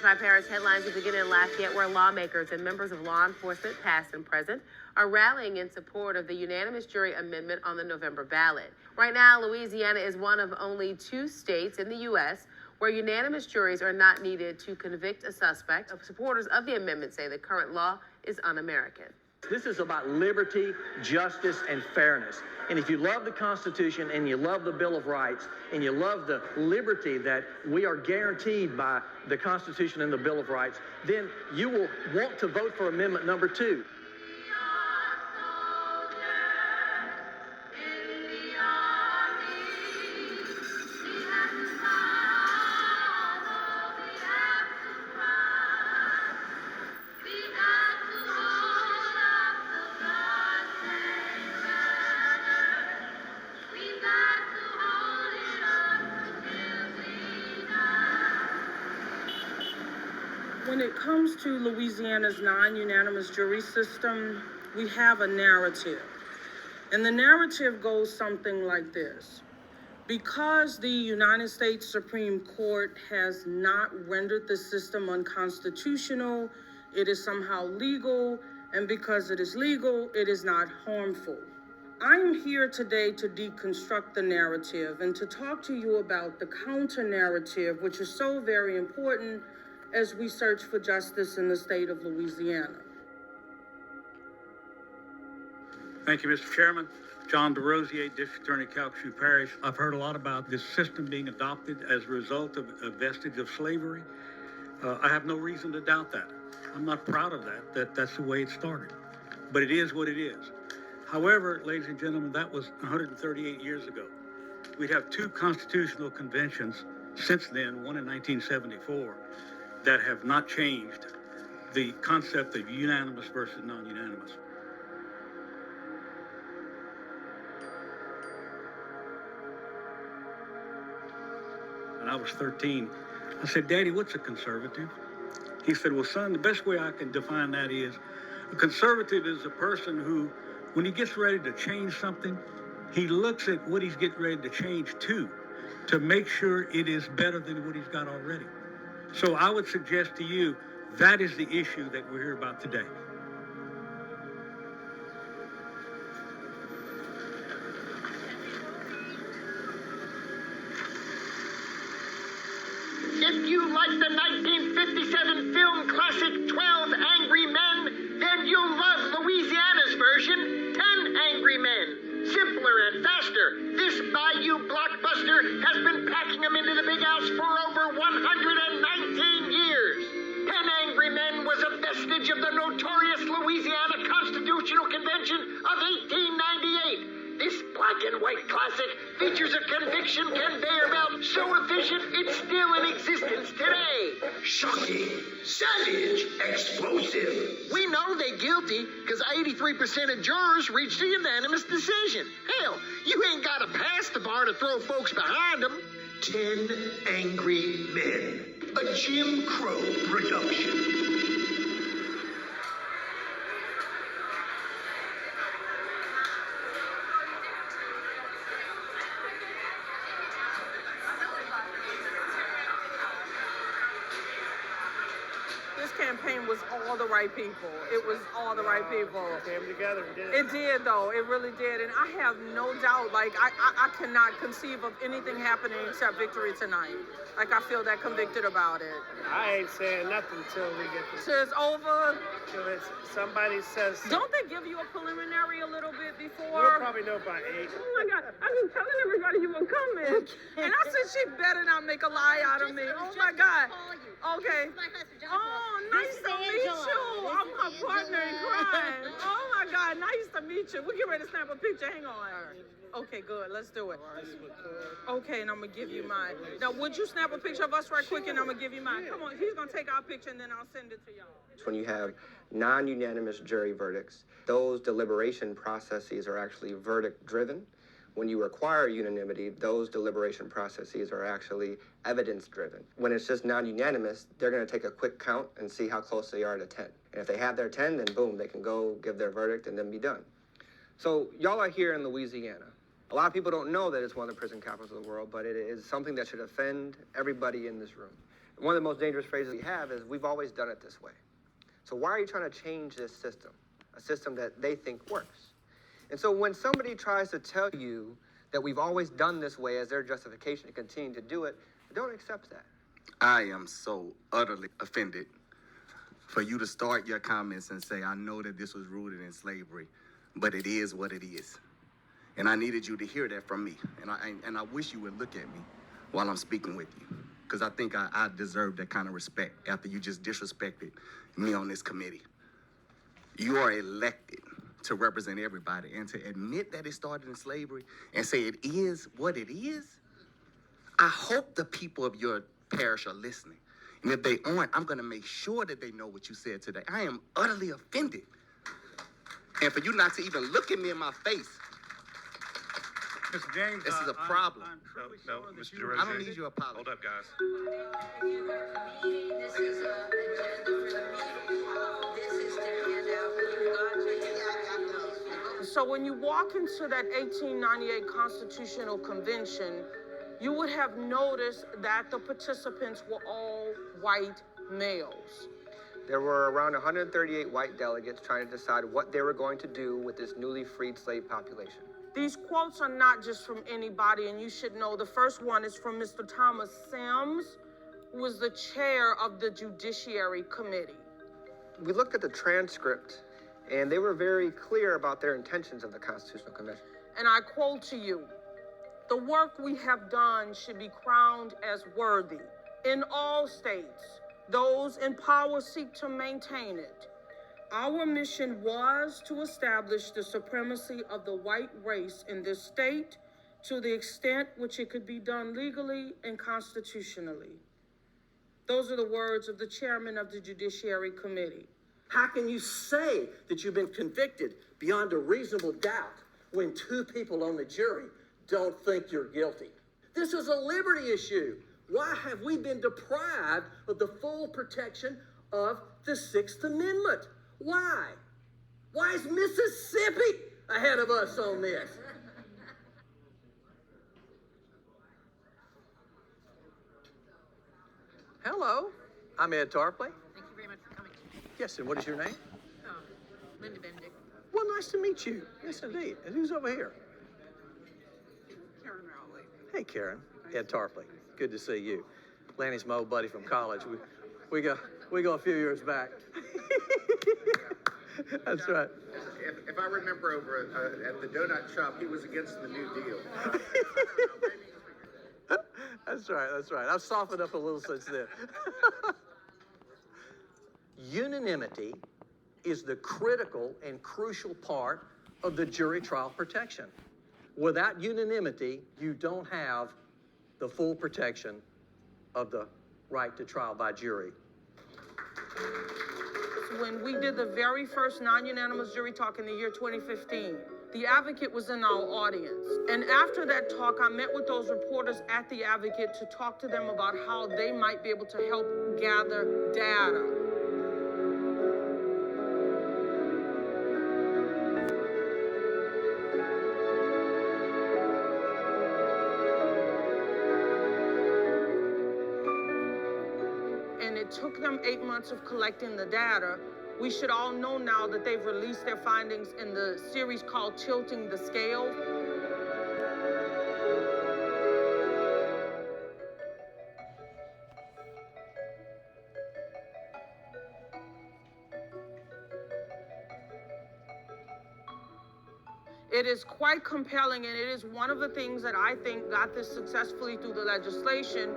by Paris headlines we begin in Lafayette, where lawmakers and members of law enforcement, past and present, are rallying in support of the unanimous jury amendment on the November ballot. Right now, Louisiana is one of only 2 states in the U.S. where unanimous juries are not needed to convict a suspect. Supporters of the amendment say the current law is un-American. This is about liberty, justice, and fairness. And if you love the Constitution and you love the Bill of Rights and you love the liberty that we are guaranteed by the Constitution and the Bill of Rights, then you will want to vote for Amendment number 2. When it comes to Louisiana's non-unanimous jury system, we have a narrative. And the narrative goes something like this. Because the United States Supreme Court has not rendered the system unconstitutional, it is somehow legal, and because it is legal, it is not harmful. I am here today to deconstruct the narrative and to talk to you about the counter-narrative, which is so very important as we search for justice in the state of Louisiana. Thank you, Mr. Chairman. John DeRosier, District Attorney, Calcasieu Parish. I've heard a lot about this system being adopted as a result of a vestige of slavery. I have no reason to doubt that. I'm not proud of that. That's the way it started. But it is what it is. However, ladies and gentlemen, that was 138 years ago. We'd have 2 constitutional conventions since then, one in 1974, that have not changed the concept of unanimous versus non-unanimous. When I was 13, I said, "Daddy, what's a conservative?" He said, "Well, son, the best way I can define that is a conservative is a person who, when he gets ready to change something, he looks at what he's getting ready to change to make sure it is better than what he's got already." So I would suggest to you, that is the issue that we're here about today. If you like the 1957 film classic 12 Angry Men, then you'll love Louisiana's version, 10 Angry Men. Simpler and faster, this Bayou blockbuster has been packing them into the big house for over 119 years. 10 Angry Men was a vestige of the notorious Louisiana Constitutional Convention of 1898. This black and white classic features a conviction conveyor belt so efficient it's still in existence today. Shocking, savage, explosive. We know they're guilty because 83% of jurors reached a unanimous decision. Hell, you ain't got to pass the bar to throw folks behind them. 10 Angry Men, a Jim Crow production. This campaign was all the right people. It was all the right people. Came together and did it. It did, though. It really did. And I have no doubt, like, I cannot conceive of anything happening except victory tonight. Like, I feel that convicted about it. I ain't saying nothing till we get this. So it's over. Till somebody says something. Don't they give you a preliminary a little bit before? We'll probably know by 8. Oh my God, I've been telling everybody you were coming. And I said she better not make a lie out of me. Oh my God. Okay. Oh, nice to meet you. I'm her partner in crime. Oh my God, nice to meet you. We'll get ready to snap a picture. Hang on. Okay, good. Let's do it. Okay, and I'm going to give you mine. Now, would you snap a picture of us right quick, and I'm going to give you mine? Come on, he's going to take our picture, and then I'll send it to y'all. When you have non-unanimous jury verdicts, those deliberation processes are actually verdict-driven. When you require unanimity, those deliberation processes are actually evidence-driven. When it's just non-unanimous, they're going to take a quick count and see how close they are to 10. And if they have their 10, then boom, they can go give their verdict and then be done. So y'all are here in Louisiana. A lot of people don't know that it's one of the prison capitals of the world, but it is something that should offend everybody in this room. One of the most dangerous phrases we have is, we've always done it this way. So why are you trying to change this system? A system that they think works. And so when somebody tries to tell you that we've always done this way as their justification to continue to do it, don't accept that. I am so utterly offended for you to start your comments and say, I know that this was rooted in slavery, but it is what it is. And I needed you to hear that from me. And I wish you would look at me while I'm speaking with you, because I think I deserve that kind of respect after you just disrespected me on this committee. You are elected to represent everybody, and to admit that it started in slavery and say it is what it is, I hope the people of your parish are listening. And if they aren't, I'm going to make sure that they know what you said today. I am utterly offended. And for you not to even look at me in my face, Mr. James, this is a problem. I'm truly No, sorry that Mr. you- Jerome. I don't need your apology. Hold up, guys. This is an agenda for the meeting. This is to hand out. You've got to have. So when you walk into that 1898 Constitutional Convention, you would have noticed that the participants were all white males. There were around 138 white delegates trying to decide what they were going to do with this newly freed slave population. These quotes are not just from anybody, and you should know. The first one is from Mr. Thomas Sims, who was the chair of the Judiciary Committee. We looked at the transcript, and they were very clear about their intentions of the Constitutional Convention. And I quote to you, "The work we have done should be crowned as worthy. In all states, those in power seek to maintain it. Our mission was to establish the supremacy of the white race in this state to the extent which it could be done legally and constitutionally." Those are the words of the chairman of the Judiciary Committee. How can you say that you've been convicted beyond a reasonable doubt when two people on the jury don't think you're guilty? This is a liberty issue. Why have we been deprived of the full protection of the Sixth Amendment? Why? Why is Mississippi ahead of us on this? Hello, I'm Ed Tarpley. Thank you very much for coming. Yes, and what is your name? Linda Benedict. Well, nice to meet you. Yes, indeed. And who's over here? Karen Rowley. Hey, Karen. Ed Tarpley. Good to see you. Lanny's my old buddy from college. We go a few years back. That's right. If I remember over at the donut shop, he was against the New Deal. That's right. That's right. I've softened up a little since then. Unanimity is the critical and crucial part of the jury trial protection. Without unanimity, you don't have the full protection of the right to trial by jury. When we did the very first non-unanimous jury talk in the year 2015, the Advocate was in our audience. And after that talk, I met with those reporters at the Advocate to talk to them about how they might be able to help gather data. And it took them 8 months of collecting the data. We should all know now that they've released their findings in the series called Tilting the Scale. It is quite compelling, and it is one of the things that I think got this successfully through the legislation.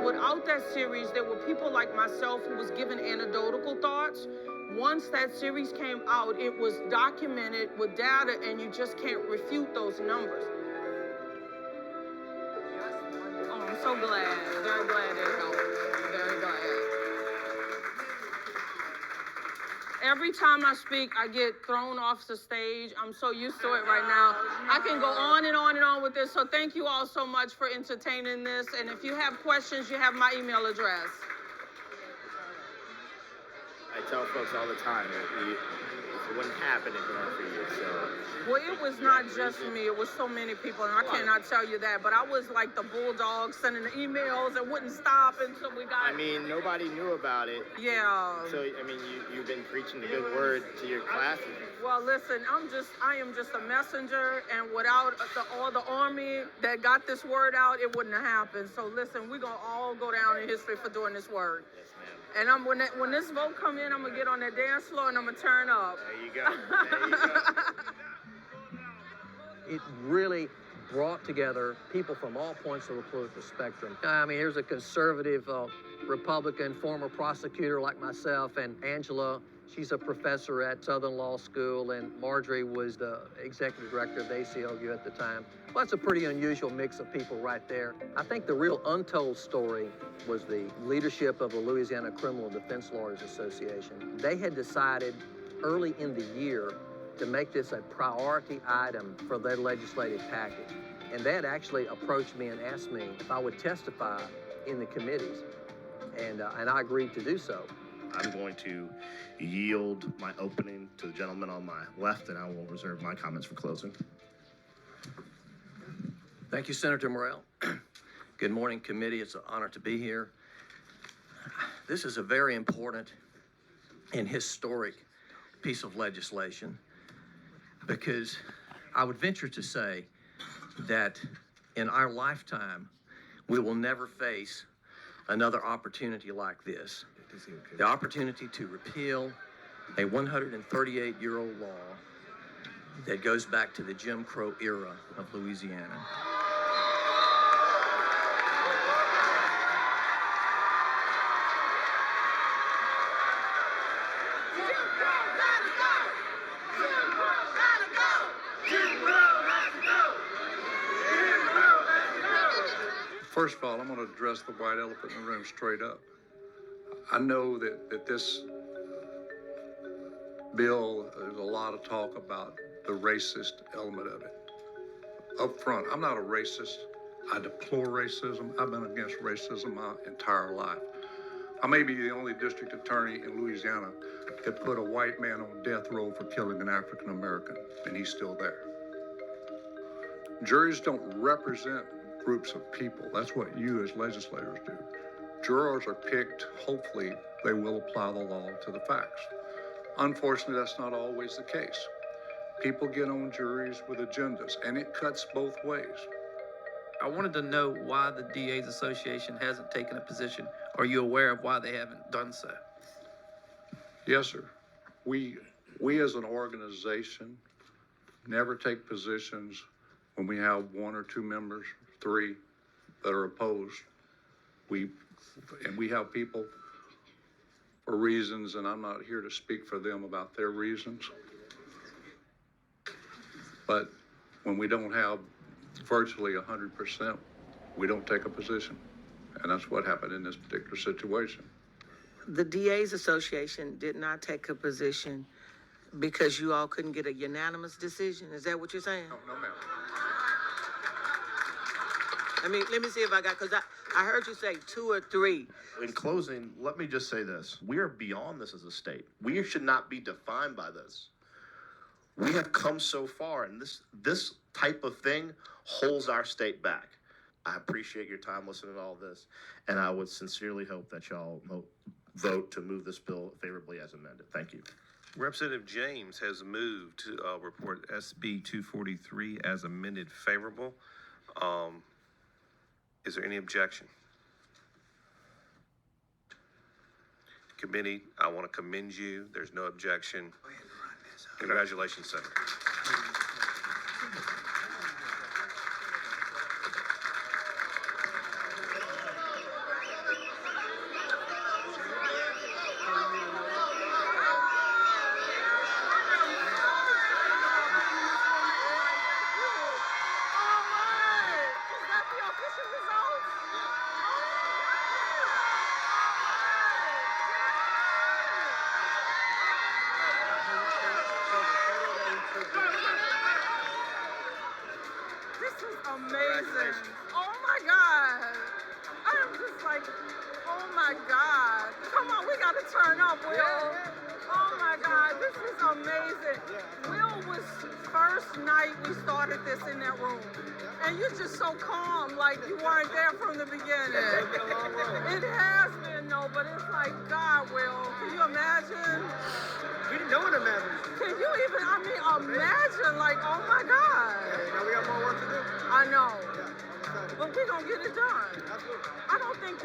Without that series, there were people like myself who was given anecdotal thoughts. Once that series came out, it was documented with data, and you just can't refute those numbers. Oh, I'm so glad. Very glad it helped. Very glad. Every time I speak, I get thrown off the stage. I'm so used to it right now. I can go on and on and on with this. So thank you all so much for entertaining this. And if you have questions, you have my email address. I tell folks all the time, It wouldn't happen if it weren't for you. So. Well, it was not just me. It was so many people, and I cannot tell you that. But I was like the bulldog sending the emails and wouldn't stop until we got. I mean, nobody knew about it. Yeah. So, I mean, you've been preaching the good word to your classes. Well, listen, I am just a messenger, and without all the army that got this word out, it wouldn't have happened. So listen, we're gonna all go down in history for doing this work. Yes, ma'am. And when this vote come in, I'm gonna get on that dance floor and I'm gonna turn up. There you go. There you go. It really brought together people from all points of the political spectrum. I mean, here's a conservative Republican, former prosecutor like myself, and Angela. She's a professor at Southern Law School, and Marjorie was the executive director of the ACLU at the time. Well, that's a pretty unusual mix of people right there. I think the real untold story was the leadership of the Louisiana Criminal Defense Lawyers Association. They had decided early in the year to make this a priority item for their legislative package. And they had actually approached me and asked me if I would testify in the committees, and I agreed to do so. I'm going to yield my opening to the gentleman on my left, and I will reserve my comments for closing. Thank you, Senator Morrell. Good morning, committee. It's an honor to be here. This is a very important and historic piece of legislation because I would venture to say that in our lifetime, we will never face another opportunity like this. The opportunity to repeal a 138-year-old law that goes back to the Jim Crow era of Louisiana. First of all, I'm going to address the white elephant in the room straight up. I know that this bill, there's a lot of talk about the racist element of it. Up front, I'm not a racist. I deplore racism. I've been against racism my entire life. I may be the only district attorney in Louisiana that put a white man on death row for killing an African American, and he's still there. Juries don't represent groups of people. That's what you as legislators do. Jurors are picked, hopefully they will apply the law to the facts. Unfortunately, that's not always the case. People get on juries with agendas, and it cuts both ways. I wanted to know why the DA's Association hasn't taken a position. Are you aware of why they haven't done so? Yes, sir. We as an organization never take positions when we have one or two members, three, that are opposed. We have people for reasons, and I'm not here to speak for them about their reasons. But when we don't have virtually 100%, we don't take a position. And that's what happened in this particular situation. The DA's Association did not take a position because you all couldn't get a unanimous decision. Is that what you're saying? No, ma'am. I mean, let me see if I got, because I heard you say 2 or 3. In closing, let me just say this. We are beyond this as a state. We should not be defined by this. We have come so far, and this type of thing holds our state back. I appreciate your time listening to all this, and I would sincerely hope that y'all vote to move this bill favorably as amended. Thank you. Representative James has moved to report SB 243 as amended favorable. Is there any objection? Committee, I want to commend you. There's no objection. Congratulations, Senator. Amazing. Oh my God. I am just like, oh my God. Come on, we got to turn up, Will. Oh my God, this is amazing. Will was first night we started this in that room. And you're just so calm, like you weren't there from the beginning. It's been a long road. It has been, no, but it's like, God, Will, can you imagine? We didn't know what imagine. Can you even, imagine, like, oh my God. Yeah, now we got more work to do. I know. Yeah, I'm excited. But we're going to get it done. Absolutely. I don't think